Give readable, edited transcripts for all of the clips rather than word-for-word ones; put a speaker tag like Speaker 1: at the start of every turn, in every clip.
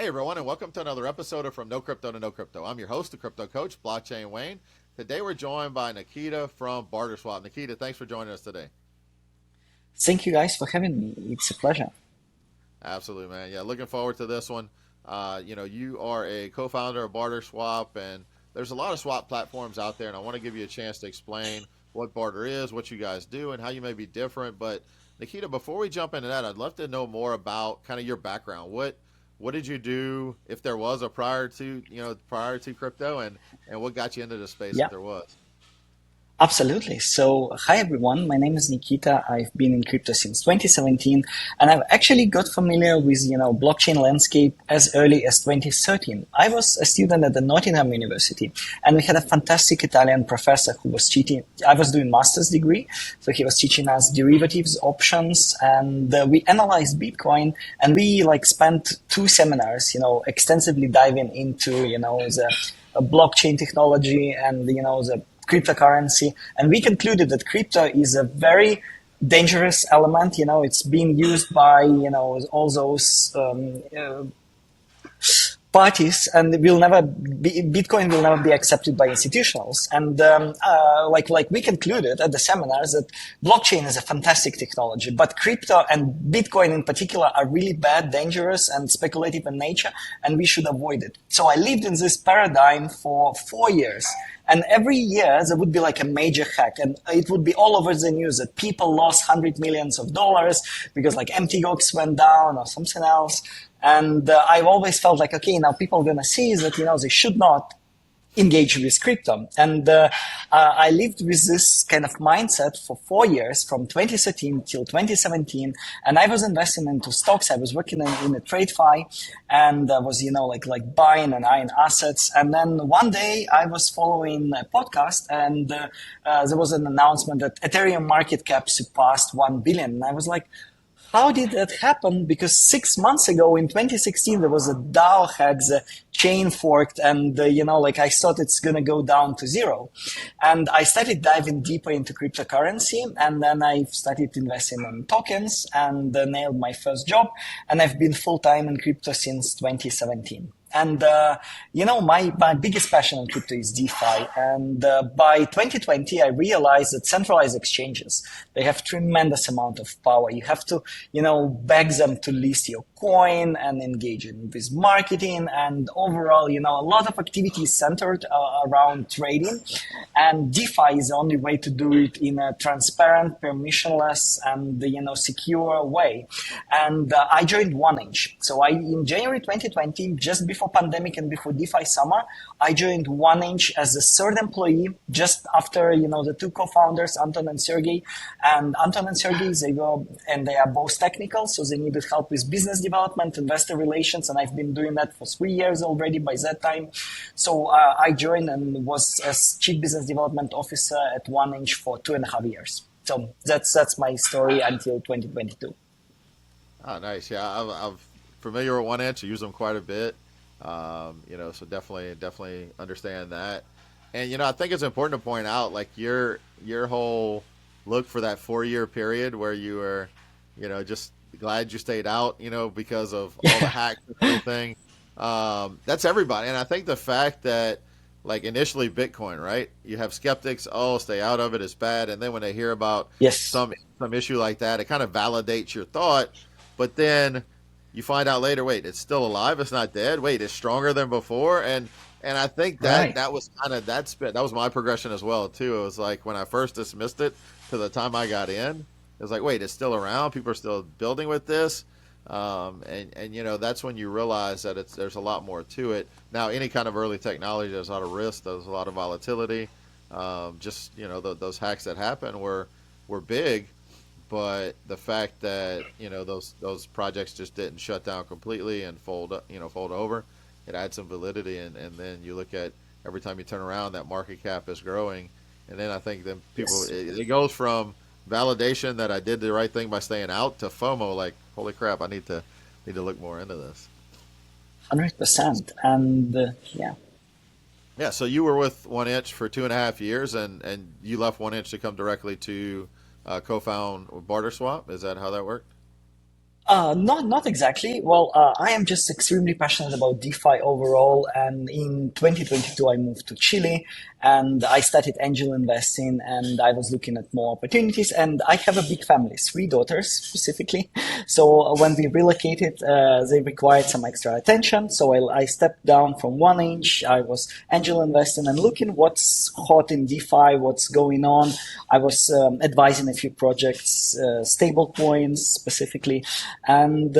Speaker 1: Hey everyone, and welcome to another episode of From No Crypto to No Crypto. I'm your host, the Crypto Coach, Blockchain Wayne. Today we're joined by Nikita from Barter Swap. Nikita, thanks for joining us today.
Speaker 2: Thank you guys for having me. It's a pleasure.
Speaker 1: Absolutely, man. Yeah, looking forward to this one. You are a co-founder of Barter Swap, and there's a lot of swap platforms out there, and I want to give you a chance to explain what Barter is, what you guys do, and how you may be different. But Nikita, before we jump into that, I'd love to know more about kind of your background. What did you do if there was a prior to crypto, and what got you into the space if
Speaker 2: Yeah.
Speaker 1: there was?
Speaker 2: Absolutely. So, hi everyone. My name is Nikita. I've been in crypto since 2017, and I've actually got familiar with blockchain landscape as early as 2013. I was a student at the Nottingham University, and we had a fantastic Italian professor who was teaching. I was doing master's degree, so he was teaching us derivatives, options, and we analyzed Bitcoin, and we spent two seminars, extensively diving into the blockchain technology and the cryptocurrency, and we concluded that crypto is a very dangerous element. It's being used by all those parties, and Bitcoin will never be accepted by institutionals. And like we concluded at the seminars that blockchain is a fantastic technology, but crypto and Bitcoin in particular are really bad, dangerous, and speculative in nature, and we should avoid it. So I lived in this paradigm for 4 years. And every year there would be like a major hack, and it would be all over the news that people lost hundred millions of dollars because like MTGOX went down or something else. And I've always felt like, okay, now people are going to see that, they should not engage with crypto. And I lived with this kind of mindset for 4 years, from 2013 till 2017. And I was investing into stocks. I was working in a TradeFi, and I was, buying and eyeing assets. And then one day I was following a podcast, and there was an announcement that Ethereum market cap surpassed 1 billion. And I was like, how did that happen? Because 6 months ago in 2016, there was a DAO had the chain forked, and I thought it's gonna go down to zero. And I started diving deeper into cryptocurrency, and then I started investing in tokens, and nailed my first job. And I've been full time in crypto since 2017. And my biggest passion in crypto is DeFi. And by 2020, I realized that centralized exchanges, they have tremendous amount of power. You have to beg them to list your coin and engage in with marketing, and overall, a lot of activities centered around trading. And DeFi is the only way to do it in a transparent, permissionless, and secure way. And I joined OneInch. So in January 2020, just before pandemic and before DeFi summer, I joined OneInch as a third employee, just after the two co-founders, Anton and Sergey. And Anton and Sergey, they are both technical, so they needed help with business development, investor relations, and I've been doing that for 3 years already by that time. So I joined and was as chief business development officer at OneInch for 2.5 years. So that's my story until 2022.
Speaker 1: Oh, nice. Yeah, I'm familiar with One Inch. I use them quite a bit. So definitely understand that. And I think it's important to point out like your whole look for that 4 year period where you were, just glad you stayed out, because of all the hacks and everything. That's everybody, and I think the fact that like initially Bitcoin, right? You have skeptics, oh, stay out of it, it's bad, and then when they hear about
Speaker 2: Yes.
Speaker 1: some issue like that, it kind of validates your thought, but then you find out later, wait, it's still alive, it's not dead. Wait, it's stronger than before, and I think that
Speaker 2: Right.
Speaker 1: that was kind of that was my progression as well too. It was like when I first dismissed it to the time I got in, it was like, wait, it's still around. People are still building with this, and that's when you realize that there's a lot more to it. Now, any kind of early technology, there's a lot of risk, there's a lot of volatility. Just those hacks that happen were big, but the fact that those projects just didn't shut down completely and fold over, it adds some validity. And then you look at every time you turn around, that market cap is growing, and then I think then people
Speaker 2: Yes.
Speaker 1: it goes from validation that I did the right thing by staying out to FOMO, like holy crap, I need to look more into this.
Speaker 2: 100%. And yeah.
Speaker 1: Yeah, so you were with One Inch for 2.5 years, and you left One Inch to come directly to co-found Barter Swap. Is that how that worked?
Speaker 2: Not exactly. Well, I am just extremely passionate about DeFi overall. And in 2022, I moved to Chile and I started angel investing and I was looking at more opportunities. And I have a big family, three daughters specifically. So when we relocated, they required some extra attention. So I stepped down from 1inch. I was angel investing and looking what's hot in DeFi, what's going on. I was advising a few projects, stable coins specifically. And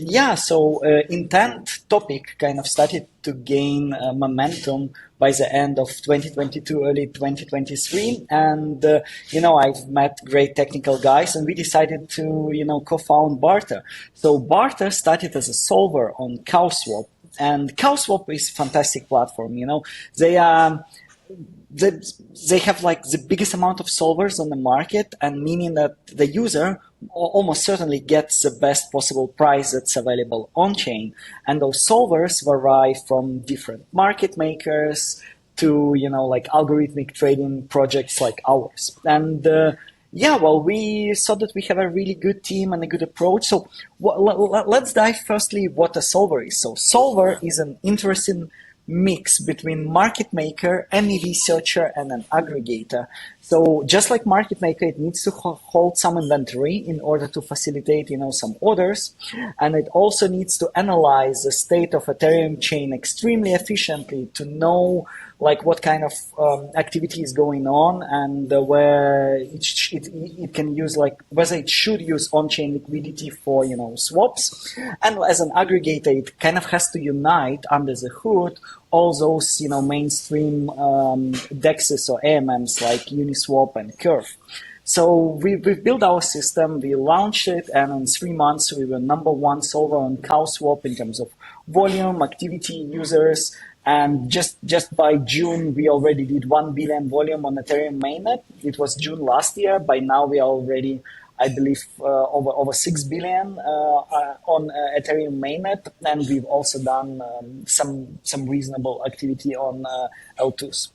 Speaker 2: yeah, so intent topic kind of started to gain momentum by the end of 2022, early 2023. And, I've met great technical guys and we decided to, co-found Barter. So Barter started as a solver on CowSwap. And CowSwap is a fantastic platform. They they, they have like the biggest amount of solvers on the market, and meaning that the user almost certainly gets the best possible price that's available on chain. And those solvers vary from different market makers to like algorithmic trading projects like ours. And yeah, well, we saw that we have a really good team and a good approach. So let's dive firstly what a solver is. So solver is an interesting mix between market maker, any researcher, and an aggregator. So just like market maker, it needs to hold some inventory in order to facilitate, some orders. And it also needs to analyze the state of Ethereum chain extremely efficiently to know like what kind of activity is going on and where it can use like whether it should use on-chain liquidity for swaps. And as an aggregator, it kind of has to unite under the hood all those mainstream dexes or AMMs like Uniswap and Curve. So we've built our system, we launched it, and in 3 months we were number one solver on CowSwap in terms of volume, activity, users, and just by June we already did 1 billion volume on Ethereum mainnet. It was June last year. By now we are already, I believe, over 6 billion on Ethereum mainnet, and we've also done some reasonable activity on L2s.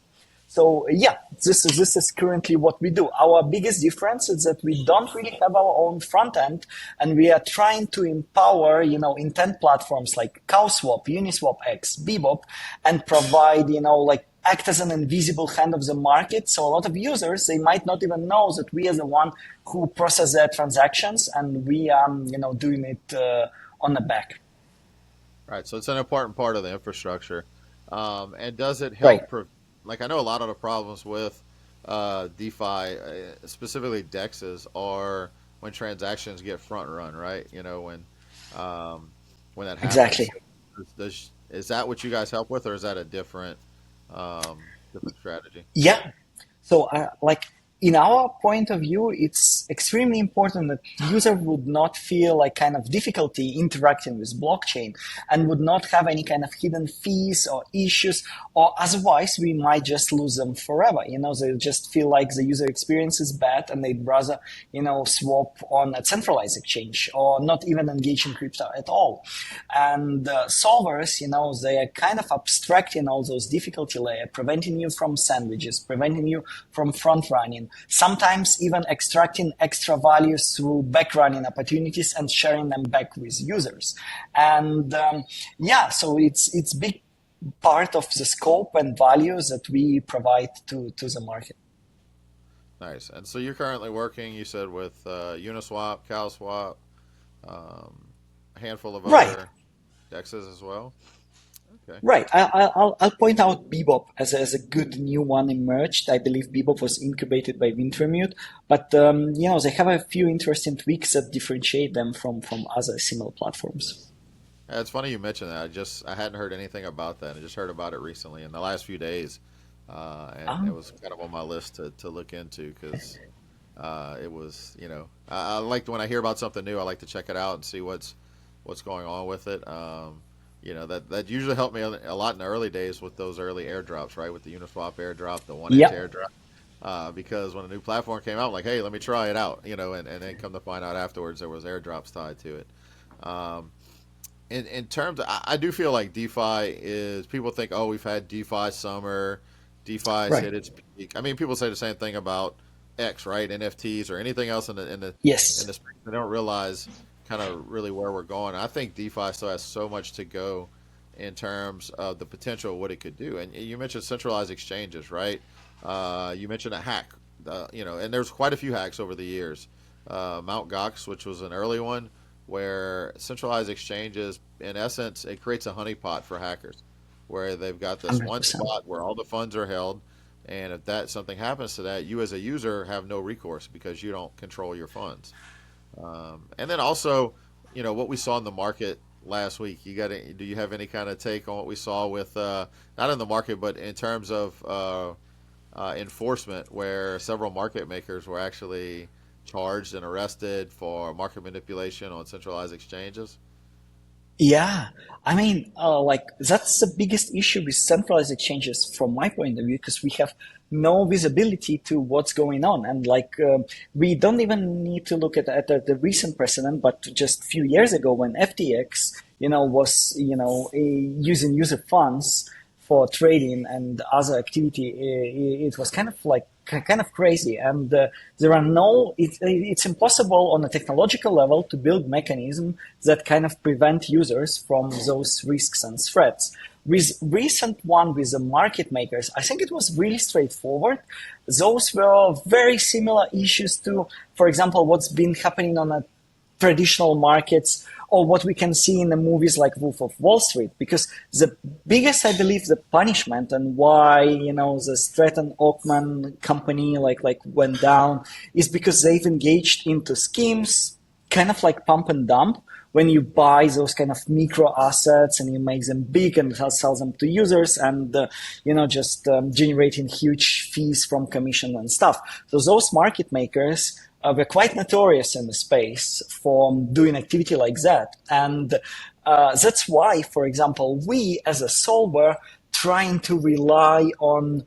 Speaker 2: So yeah, this is currently what we do. Our biggest difference is that we don't really have our own front end, and we are trying to empower intent platforms like CowSwap, Uniswap X, Bebop, and provide like act as an invisible hand of the market. So a lot of users, they might not even know that we are the one who process their transactions, and we are doing it on the back.
Speaker 1: Right. So it's an important part of the infrastructure. And does it
Speaker 2: Right.
Speaker 1: help? Like I know a lot of the problems with DeFi, specifically DEXs, are when transactions get front run, right? Um, when that happens.
Speaker 2: Exactly.
Speaker 1: Is that what you guys help with, or is that a different strategy?
Speaker 2: Yeah. So, like in our point of view, it's extremely important that user would not feel like kind of difficulty interacting with blockchain and would not have any kind of hidden fees or issues, or otherwise we might just lose them forever. They just feel like the user experience is bad and they'd rather, swap on a centralized exchange or not even engage in crypto at all. And solvers, they are kind of abstracting all those difficulty layer, preventing you from sandwiches, preventing you from front running, sometimes even extracting extra values through back running opportunities and sharing them back with users. And yeah, so it's big part of the scope and values that we provide to the market.
Speaker 1: Nice. And so you're currently working, you said, with Uniswap, CalSwap, um, a handful of
Speaker 2: Right.
Speaker 1: other dexes as well. Okay.
Speaker 2: Right. I'll point out Bebop as a good new one emerged. I believe Bebop was incubated by Wintermute, but they have a few interesting tweaks that differentiate them from other similar platforms.
Speaker 1: Yeah, it's funny you mentioned that. I hadn't heard anything about that. I just heard about it recently in the last few days, and it
Speaker 2: Ah,
Speaker 1: was kind of on my list to look into because it was I like when I hear about something new. I like to check it out and see what's going on with it. That usually helped me a lot in the early days with those early airdrops, right? With the Uniswap airdrop, the 1inch
Speaker 2: yep.
Speaker 1: airdrop. Because when a new platform came out, I'm like, hey, let me try it out, and then come to find out afterwards there was airdrops tied to it. Um, in terms of, I do feel like DeFi is, people think, oh, we've had DeFi summer, DeFi's
Speaker 2: Right.
Speaker 1: hit its peak. I mean, people say the same thing about X, right? NFTs or anything else in the
Speaker 2: Yes.
Speaker 1: space. They don't realize kind of really where we're going. I think DeFi still has so much to go in terms of the potential of what it could do. And you mentioned centralized exchanges, right? You mentioned a hack, and there's quite a few hacks over the years. Mount Gox, which was an early one, where centralized exchanges, in essence, it creates a honeypot for hackers, where they've got this one
Speaker 2: 100%.
Speaker 1: spot where all the funds are held, and if that something happens to that, you as a user have no recourse because you don't control your funds. And then also, what we saw in the market last week. Do you have any kind of take on what we saw with not in the market, but in terms of enforcement, where several market makers were actually charged and arrested for market manipulation on centralized exchanges?
Speaker 2: Yeah, I mean, like that's the biggest issue with centralized exchanges from my point of view, because we have no visibility to what's going on, and like we don't even need to look at the recent precedent, but just a few years ago when FTX, was using user funds for trading and other activity, it was kind of crazy, and there are no. It's impossible on a technological level to build mechanism that kind of prevent users from those risks and threats. With recent one with the market makers, I think it was really straightforward. Those were very similar issues to, for example, what's been happening on a traditional markets, or what we can see in the movies like Wolf of Wall Street. Because the biggest, I believe, the punishment and why, the Stratton Oakman company like went down is because they've engaged into schemes, kind of like pump and dump, when you buy those kind of micro assets and you make them big and sell them to users, and just generating huge fees from commission and stuff. So those market makers were quite notorious in the space for doing activity like that. And that's why, for example, we as a solver trying to rely on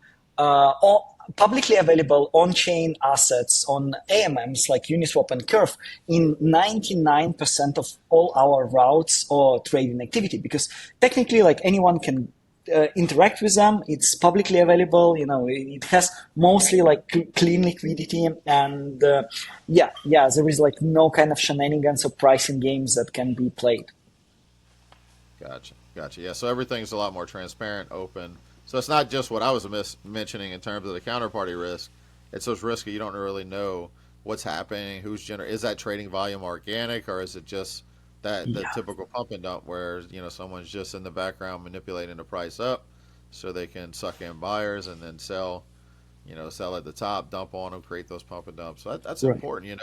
Speaker 2: publicly available on-chain assets on AMMs like Uniswap and Curve in 99% of all our routes or trading activity, because technically like anyone can interact with them. It's publicly available. It has mostly like clean liquidity, and there is like no kind of shenanigans or pricing games that can be played.
Speaker 1: Gotcha. Yeah, so everything's a lot more transparent, open. So it's not just what I was mentioning in terms of the counterparty risk. It's those risks that you don't really know what's happening, is that trading volume organic, or is it just the typical pump and dump where someone's just in the background manipulating the price up so they can suck in buyers and then sell at the top, dump on them, create those pump and dumps. So that's
Speaker 2: Right.
Speaker 1: important.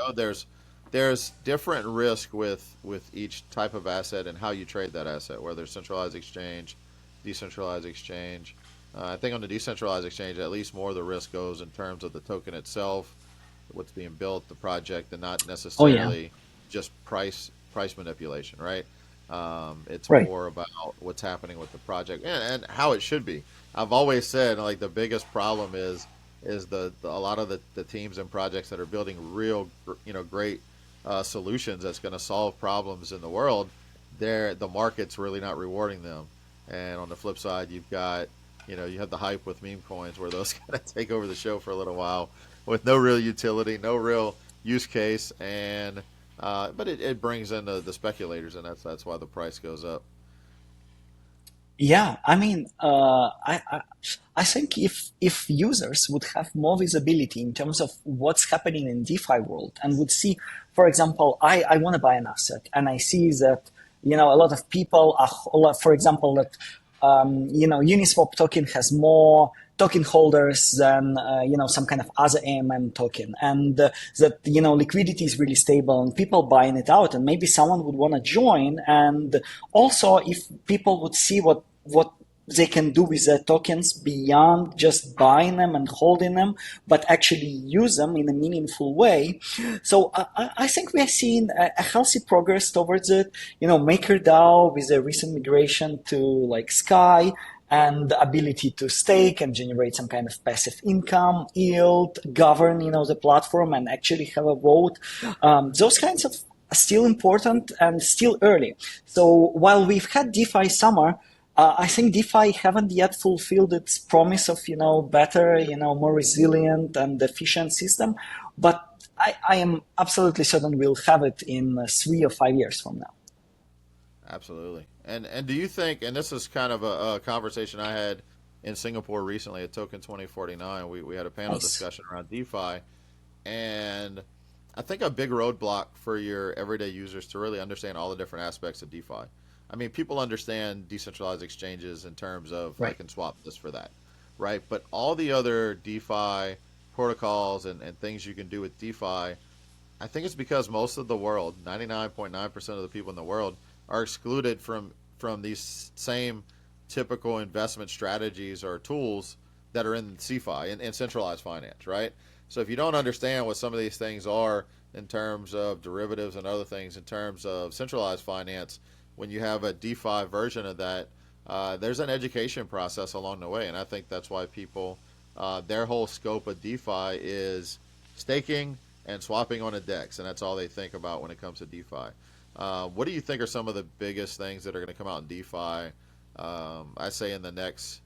Speaker 1: There's different risk with each type of asset and how you trade that asset, whether it's centralized exchange, decentralized exchange. I think on the decentralized exchange, at least more of the risk goes in terms of the token itself, what's being built, the project, and not
Speaker 2: Oh yeah.
Speaker 1: necessarily just price manipulation, right? It's
Speaker 2: Right.
Speaker 1: more about what's happening with the project and how it should be. I've always said like the biggest problem is a lot of the teams and projects that are building real great solutions that's going to solve problems in the world. The market's really not rewarding them. And on the flip side, you've got you have the hype with meme coins where those kind of take over the show for a little while with no real utility, no real use case, and but it brings in the speculators, and that's why the price goes up.
Speaker 2: Yeah, I mean, I think if users would have more visibility in terms of what's happening in DeFi world and would see, for example, I want to buy an asset and I see that a lot of people are, for example, that Uniswap token has more token holders than some kind of other AMM token, and that liquidity is really stable and people buying it out, and maybe someone would want to join. And also, if people would see what they can do with their tokens beyond just buying them and holding them, but actually use them in a meaningful way. So I think we are seeing a healthy progress towards it. MakerDAO with the recent migration to like Sky and the ability to stake and generate some kind of passive income, yield, govern, the platform and actually have a vote. Those kinds of are still important and still early. So while we've had DeFi summer, I think DeFi haven't yet fulfilled its promise of, better, more resilient and efficient system, but I am absolutely certain we'll have it in 3 or 5 years from now.
Speaker 1: Absolutely. And do you think? And this is kind of a conversation I had in Singapore recently at Token 2049. We had a panel
Speaker 2: Nice.
Speaker 1: discussion around DeFi, and I think a big roadblock for your everyday users to really understand all the different aspects of DeFi. I mean, people understand decentralized exchanges in terms of I
Speaker 2: Right.
Speaker 1: can swap this for that, right? But all the other DeFi protocols and things you can do with DeFi, I think it's because most of the world, 99.9% of the people in the world, are excluded from these same typical investment strategies or tools that are in CeFi and centralized finance, right? So if you don't understand what some of these things are in terms of derivatives and other things in terms of centralized finance, when you have a DeFi version of that, there's an education process along the way, and I think that's why people, their whole scope of DeFi is staking and swapping on a DEX, and that's all they think about when it comes to DeFi. What do you think are some of the biggest things that are going to come out in DeFi? I say in the next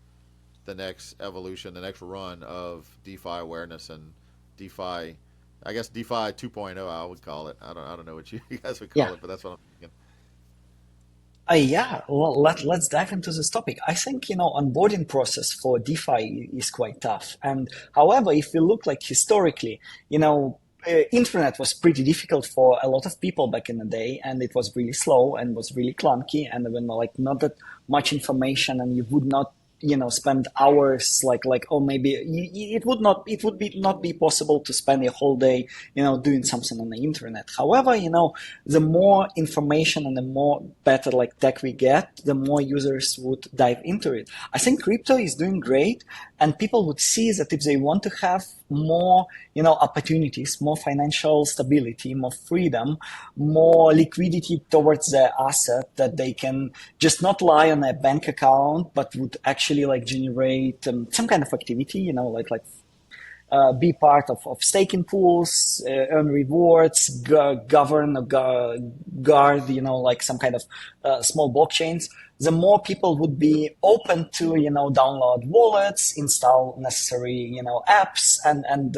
Speaker 1: evolution, the next run of DeFi awareness and DeFi. I guess DeFi 2.0, I would call it. I don't know what you guys would
Speaker 2: Yeah.
Speaker 1: call it, but that's what I'm thinking.
Speaker 2: Yeah, well, let's dive into this topic. I think, onboarding process for DeFi is quite tough. And however, if we look like historically, internet was pretty difficult for a lot of people back in the day, and it was really slow and was really clunky, and when like not that much information, and you would not spend hours or maybe it would be not be possible to spend a whole day doing something on the internet. However, the more information and the more better like tech we get, the more users would dive into it. I think crypto is doing great, and people would see that if they want to have more opportunities, more financial stability, more freedom, more liquidity towards their asset, that they can just not lie on a bank account, but would actually like generate some kind of activity, be part of staking pools, earn rewards, govern, guard, like some kind of small blockchains. The more people would be open to, download wallets, install necessary, apps, and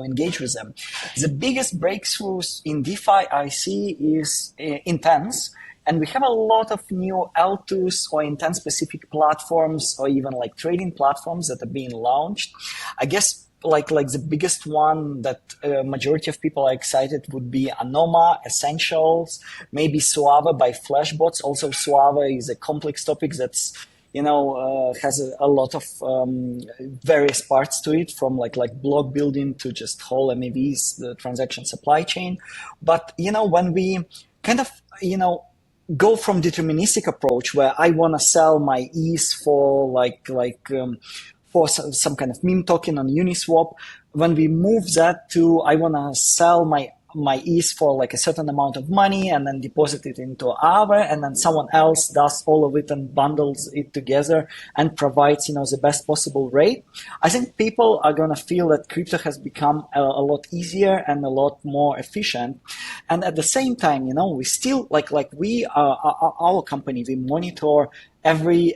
Speaker 2: engage with them. The biggest breakthroughs in DeFi I see is intense. And we have a lot of new L2s or intent specific platforms or even like trading platforms that are being launched. I guess like the biggest one that majority of people are excited would be Anoma, Essentials, maybe Suave by Flashbots. Also, Suave is a complex topic that's has a lot of various parts to it, from like block building to just whole MEVs, the transaction supply chain. But when we kind of go from deterministic approach where I want to sell my ETH for for some kind of meme token on Uniswap, when we move that to I want to sell my ETH for like a certain amount of money and then deposit it into Aave, and then someone else does all of it and bundles it together and provides the best possible rate. I think people are going to feel that crypto has become a lot easier and a lot more efficient. And at the same time, we still like we are our company, we monitor every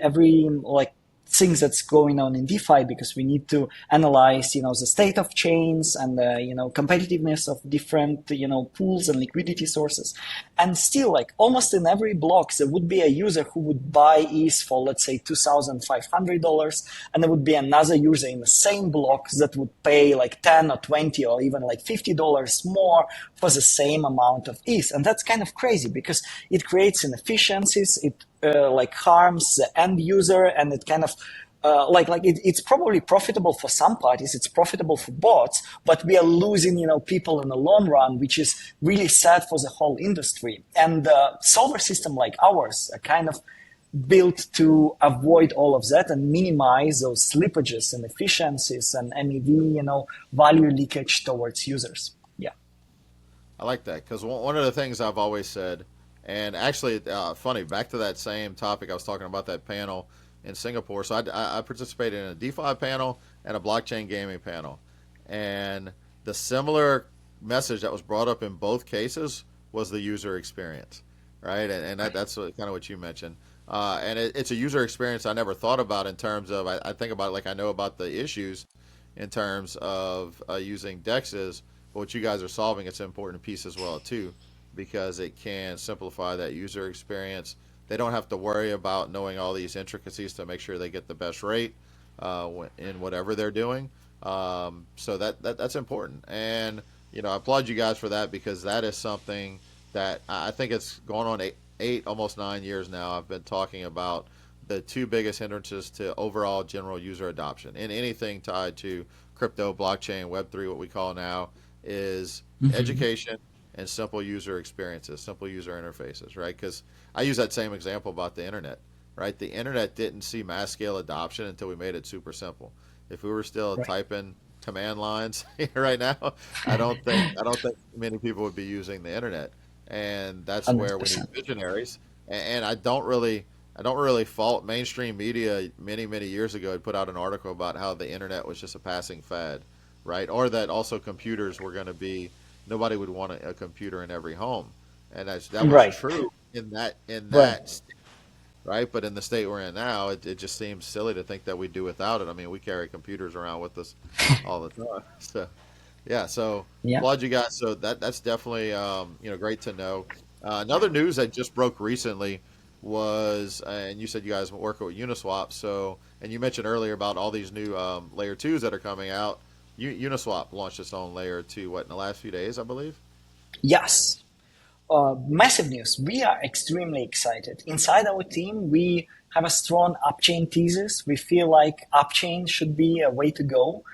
Speaker 2: like things that's going on in DeFi, because we need to analyze, the state of chains and the, competitiveness of different, pools and liquidity sources. And still, like almost in every block, there would be a user who would buy ETH for, let's say, $2,500, and there would be another user in the same block that would pay like 10 or 20 or even like $50 more for the same amount of ETH. And that's kind of crazy because it creates inefficiencies. It harms the end user, and it kind of it's probably profitable for some parties, it's profitable for bots, but we are losing people in the long run, which is really sad for the whole industry. And solver system like ours are kind of built to avoid all of that and minimize those slippages and efficiencies and MEV value leakage towards users. Yeah.
Speaker 1: I like that because one of the things I've always said, and actually, funny, back to that same topic I was talking about, that panel in Singapore. So I participated in a DeFi panel and a blockchain gaming panel. And the similar message that was brought up in both cases was the user experience, right? And that's kind of what you mentioned. It's a user experience I never thought about in terms of I think about it like I know about the issues in terms of using dexes, but what you guys are solving, it's an important piece as well too, because it can simplify that user experience. They don't have to worry about knowing all these intricacies to make sure they get the best rate in whatever they're doing. So that's important, and I applaud you guys for that because that is something that I think it's going on eight, almost 9 years now. I've been talking about the two biggest hindrances to overall general user adoption in anything tied to crypto, blockchain, Web3, what we call now, is education and simple user experiences, simple user interfaces, right? Because I use that same example about the internet, right? The internet didn't see mass scale adoption until we made it super simple. If we were still
Speaker 2: Right.
Speaker 1: typing command lines right now, I don't think many people would be using the internet, and that's where we need
Speaker 2: 100%.
Speaker 1: visionaries. And I don't really fault mainstream media. Many years ago, had put out an article about how the internet was just a passing fad, right? Or that also computers were going to be nobody would want a computer in every home, and that was
Speaker 2: Right.
Speaker 1: true in that
Speaker 2: Right.
Speaker 1: right? But in the state we're in now, it just seems silly to think that we do without it. I mean, we carry computers around with us all the time. So, yeah, so
Speaker 2: Yeah.
Speaker 1: applaud you guys. So that's definitely great to know. Another news that just broke recently was, and you said you guys work with Uniswap. So, and you mentioned earlier about all these new layer twos that are coming out. Uniswap launched its own layer two, what, in the last few days, I believe.
Speaker 2: Yes. Massive news. We are extremely excited. Inside our team, we have a strong upchain thesis. We feel like upchain should be a way to go.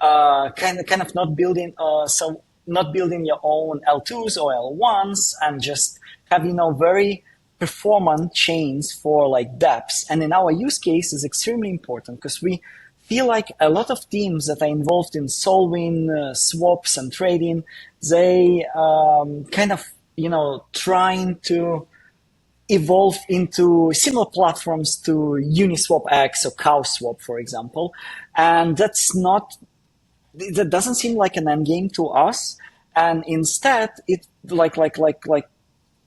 Speaker 2: Kind of not building your own L2s or L1s and just have very performant chains for like dApps. And in our use case is extremely important because we feel like a lot of teams that are involved in solving swaps and trading, they kind of trying to evolve into similar platforms to Uniswap X or CowSwap, for example, and that doesn't seem like an end game to us. And instead, it like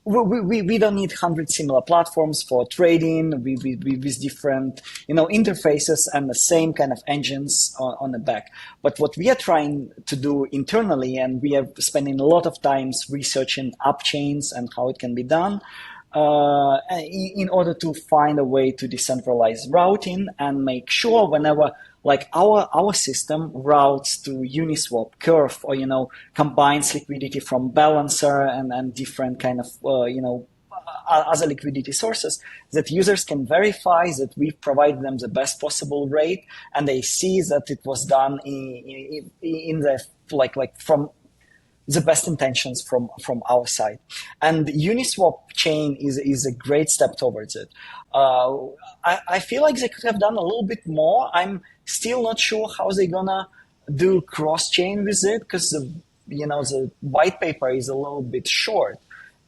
Speaker 2: we don't need 100 similar platforms for trading with different interfaces and the same kind of engines on the back. But what we are trying to do internally, and we are spending a lot of times researching up chains and how it can be done, in order to find a way to decentralize routing and make sure whenever like our system routes to Uniswap, Curve, or combines liquidity from balancer and different kind of other liquidity sources, that users can verify that we provide them the best possible rate, and they see that it was done in the like from the best intentions from our side. And Uniswap chain is a great step towards it. I feel like they could have done a little bit more. I'm still not sure how they're gonna do cross chain with it because the white paper is a little bit short.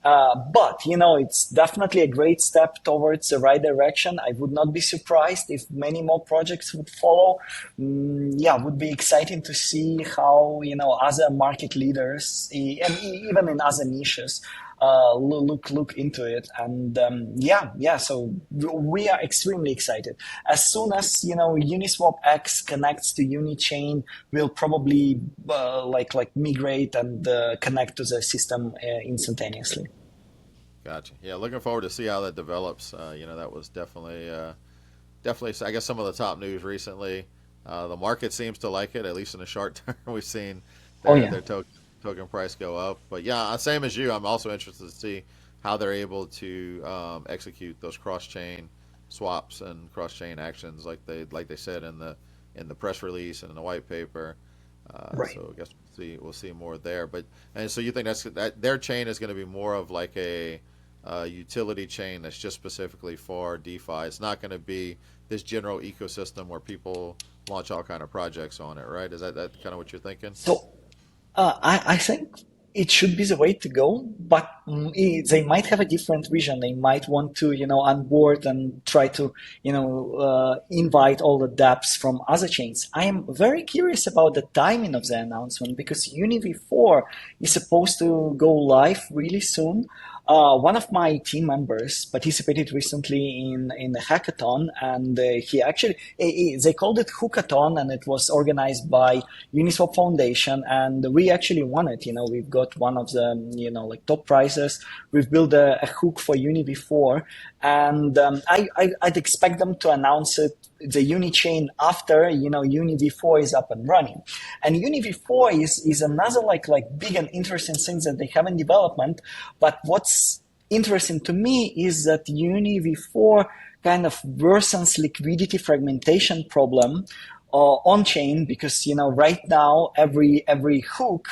Speaker 2: But it's definitely a great step towards the right direction. I would not be surprised if many more projects would follow. Yeah, would be exciting to see how other market leaders and even in other niches look into it. And yeah. So we are extremely excited. As soon as Uniswap X connects to Unichain, we'll probably like migrate and connect to the system instantaneously.
Speaker 1: Gotcha. Yeah, looking forward to see how that develops. That was definitely, I guess, some of the top news recently. The market seems to like it, at least in the short term. We've seen
Speaker 2: Oh
Speaker 1: their
Speaker 2: yeah.
Speaker 1: their token price go up. But yeah, same as you, I'm also interested to see how they're able to execute those cross chain swaps and cross chain actions, like they said in the press release and in the white paper.
Speaker 2: Right.
Speaker 1: So I guess we'll see more there. But and so you think that their chain is going to be more of like a utility chain that's just specifically for DeFi. It's not going to be this general ecosystem where people launch all kind of projects on it, right? Is that kind of what you're thinking?
Speaker 2: So I think it should be the way to go, but they might have a different vision. They might want to, onboard and try to, invite all the dApps from other chains. I am very curious about the timing of the announcement because UniV4 is supposed to go live really soon. One of my team members participated recently in a hackathon, and he actually they called it Hookathon, and it was organized by Uniswap Foundation, and we actually won it. We've got one of the like top prizes. We've built a hook for UniV4, and I'd expect them to announce it, the Unichain, after UniV4 is up and running. And UniV4 is another like big and interesting thing that they have in development. But what's interesting to me is that UniV4 kind of worsens liquidity fragmentation problem on chain, because right now every hook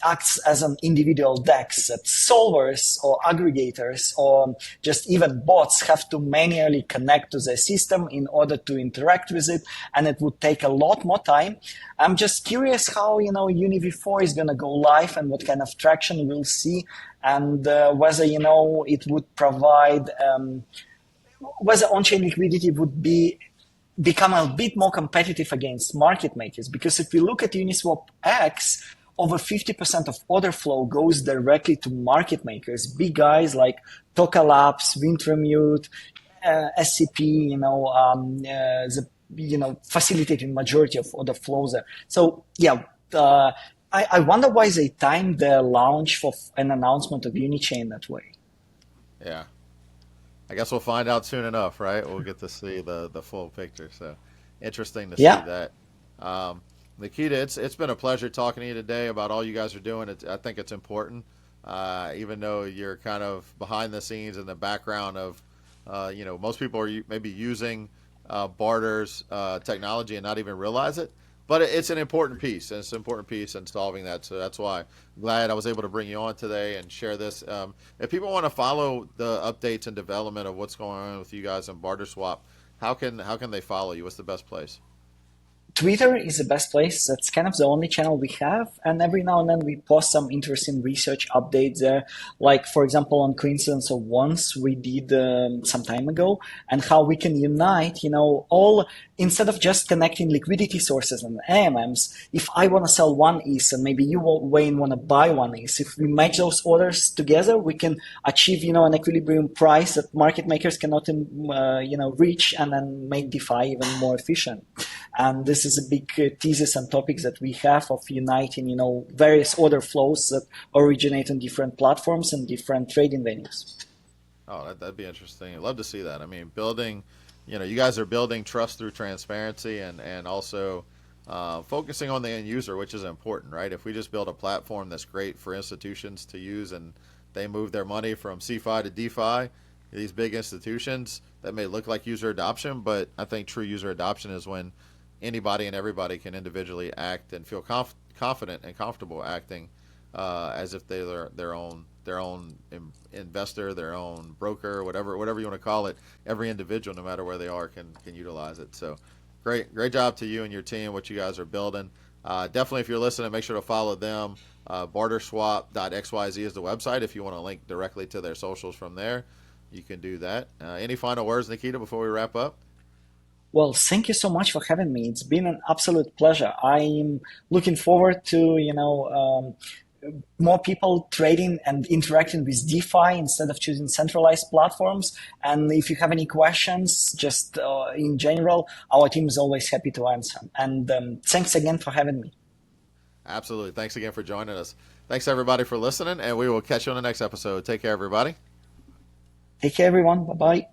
Speaker 2: acts as an individual DEX that solvers or aggregators or just even bots have to manually connect to the system in order to interact with it, and it would take a lot more time. I'm just curious how UniV4 is going to go live and what kind of traction we'll see, and whether it would provide whether on-chain liquidity would become a bit more competitive against market makers. Because if we look at Uniswap X, over 50% of order flow goes directly to market makers, big guys like Toka Labs, Wintermute, SCP, facilitating majority of order flows there. So yeah, I wonder why they timed their launch for an announcement of Unichain that way.
Speaker 1: Yeah. I guess we'll find out soon enough, right? We'll get to see the full picture. So interesting to see that. Nikita, it's been a pleasure talking to you today about all you guys are doing. I think it's important, even though you're kind of behind the scenes in the background of, most people are maybe using Barter's technology and not even realize it. But it's an important piece, and it's an important piece in solving that. So that's why I'm glad I was able to bring you on today and share this. If people want to follow the updates and development of what's going on with you guys in Barter Swap, how can they follow you? What's the best place?
Speaker 2: Twitter is the best place. That's kind of the only channel we have. And every now and then we post some interesting research updates there. Like, for example, on Coincidence of Once we did some time ago, and how we can unite, all, instead of just connecting liquidity sources and AMMs, if I want to sell one ETH and maybe you, Wayne, want to buy one ETH, if we match those orders together, we can achieve, an equilibrium price that market makers cannot, reach, and then make DeFi even more efficient. And this is a big thesis and topics that we have of uniting, various order flows that originate on different platforms and different trading venues.
Speaker 1: Oh, that'd be interesting. I'd love to see that. I mean, building, you guys are building trust through transparency and also focusing on the end user, which is important, right? If we just build a platform that's great for institutions to use and they move their money from CeFi to DeFi, these big institutions, that may look like user adoption, but I think true user adoption is when anybody and everybody can individually act and feel confident and comfortable acting as if they're their own investor, their own broker, whatever you want to call it. Every individual, no matter where they are, can utilize it. So great job to you and your team, what you guys are building. Definitely, if you're listening, make sure to follow them. Barterswap.xyz is the website. If you want to link directly to their socials from there, you can do that. Any final words, Nikita, before we wrap up?
Speaker 2: Well, thank you so much for having me. It's been an absolute pleasure. I'm looking forward to, more people trading and interacting with DeFi instead of choosing centralized platforms. And if you have any questions, just in general, our team is always happy to answer. And thanks again for having me.
Speaker 1: Absolutely. Thanks again for joining us. Thanks, everybody, for listening, and we will catch you on the next episode. Take care, everybody.
Speaker 2: Take care, everyone. Bye-bye.